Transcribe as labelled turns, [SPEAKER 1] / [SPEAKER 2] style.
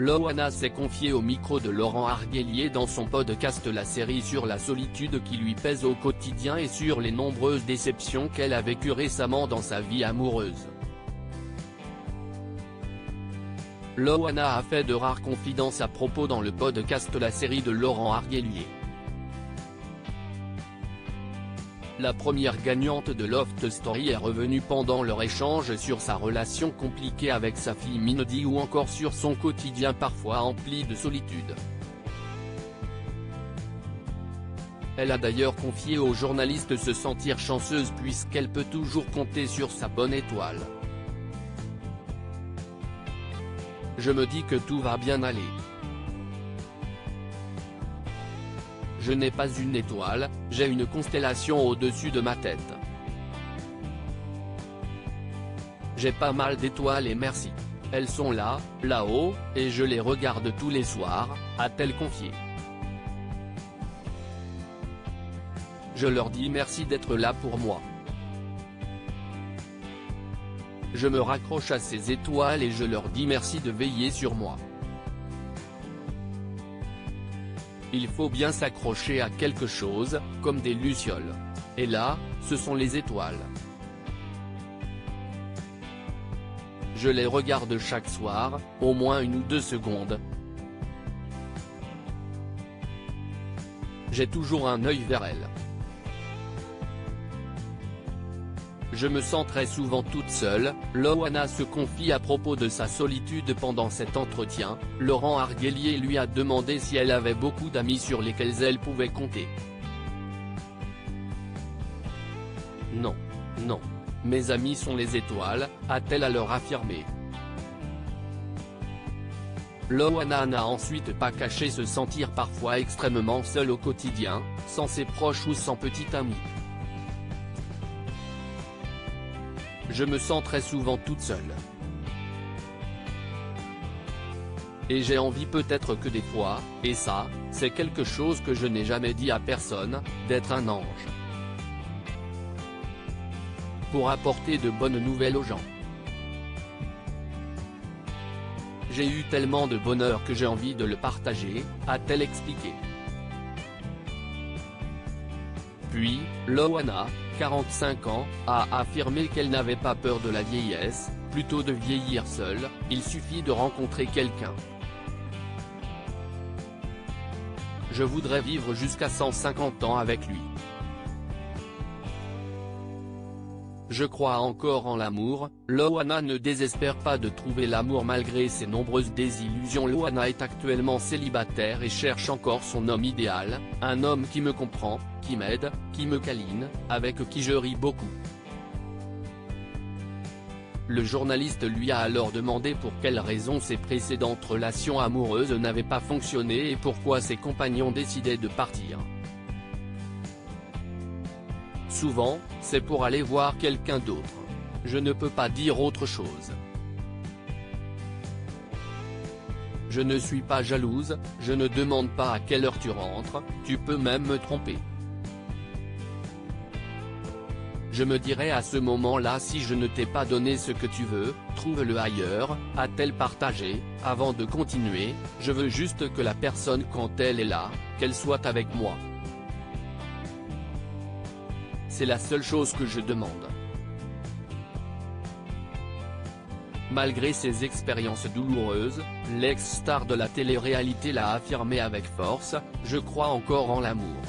[SPEAKER 1] Loana s'est confiée au micro de Laurent Arguelier dans son podcast La Série sur la solitude qui lui pèse au quotidien et sur les nombreuses déceptions qu'elle a vécues récemment dans sa vie amoureuse. Loana a fait de rares confidences à propos dans le podcast La Série de Laurent Arguelier. La première gagnante de Loft Story est revenue pendant leur échange sur sa relation compliquée avec sa fille Mindy ou encore sur son quotidien parfois empli de solitude. Elle a d'ailleurs confié aux journalistes se sentir chanceuse puisqu'elle peut toujours compter sur sa bonne étoile. Je me dis que tout va bien aller. Je n'ai pas une étoile, j'ai une constellation au-dessus de ma tête. J'ai pas mal d'étoiles et merci. Elles sont là, là-haut, et je les regarde tous les soirs, a-t-elle confié. Je leur dis merci d'être là pour moi. Je me raccroche à ces étoiles et je leur dis merci de veiller sur moi. Il faut bien s'accrocher à quelque chose, comme des lucioles. Et là, ce sont les étoiles. Je les regarde chaque soir, au moins 1 ou 2 secondes. J'ai toujours un œil vers elles. Je me sens très souvent toute seule, Loana se confie à propos de sa solitude pendant cet entretien. Laurent Arguelier lui a demandé si elle avait beaucoup d'amis sur lesquels elle pouvait compter. Non. Non. Mes amis sont les étoiles, a-t-elle alors affirmé. Loana n'a ensuite pas caché se sentir parfois extrêmement seule au quotidien, sans ses proches ou sans petit ami. Je me sens très souvent toute seule. Et j'ai envie peut-être que des fois, et ça, c'est quelque chose que je n'ai jamais dit à personne, d'être un ange. Pour apporter de bonnes nouvelles aux gens. J'ai eu tellement de bonheur que j'ai envie de le partager, a-t-elle expliqué. Puis, Loana, 45 ans, a affirmé qu'elle n'avait pas peur de la vieillesse, plutôt de vieillir seule, il suffit de rencontrer quelqu'un. Je voudrais vivre jusqu'à 150 ans avec lui. Je crois encore en l'amour. Loana ne désespère pas de trouver l'amour malgré ses nombreuses désillusions. Loana est actuellement célibataire et cherche encore son homme idéal, un homme qui me comprend, qui m'aide, qui me câline, avec qui je ris beaucoup. Le journaliste lui a alors demandé pour quelles raisons ses précédentes relations amoureuses n'avaient pas fonctionné et pourquoi ses compagnons décidaient de partir. Souvent, c'est pour aller voir quelqu'un d'autre. Je ne peux pas dire autre chose. Je ne suis pas jalouse, je ne demande pas à quelle heure tu rentres, tu peux même me tromper. Je me dirais à ce moment-là si je ne t'ai pas donné ce que tu veux, trouve-le ailleurs, a-t-elle partagé, avant de continuer, je veux juste que la personne quand elle est là, qu'elle soit avec moi. C'est la seule chose que je demande. Malgré ses expériences douloureuses, l'ex-star de la télé-réalité l'a affirmé avec force, je crois encore en l'amour.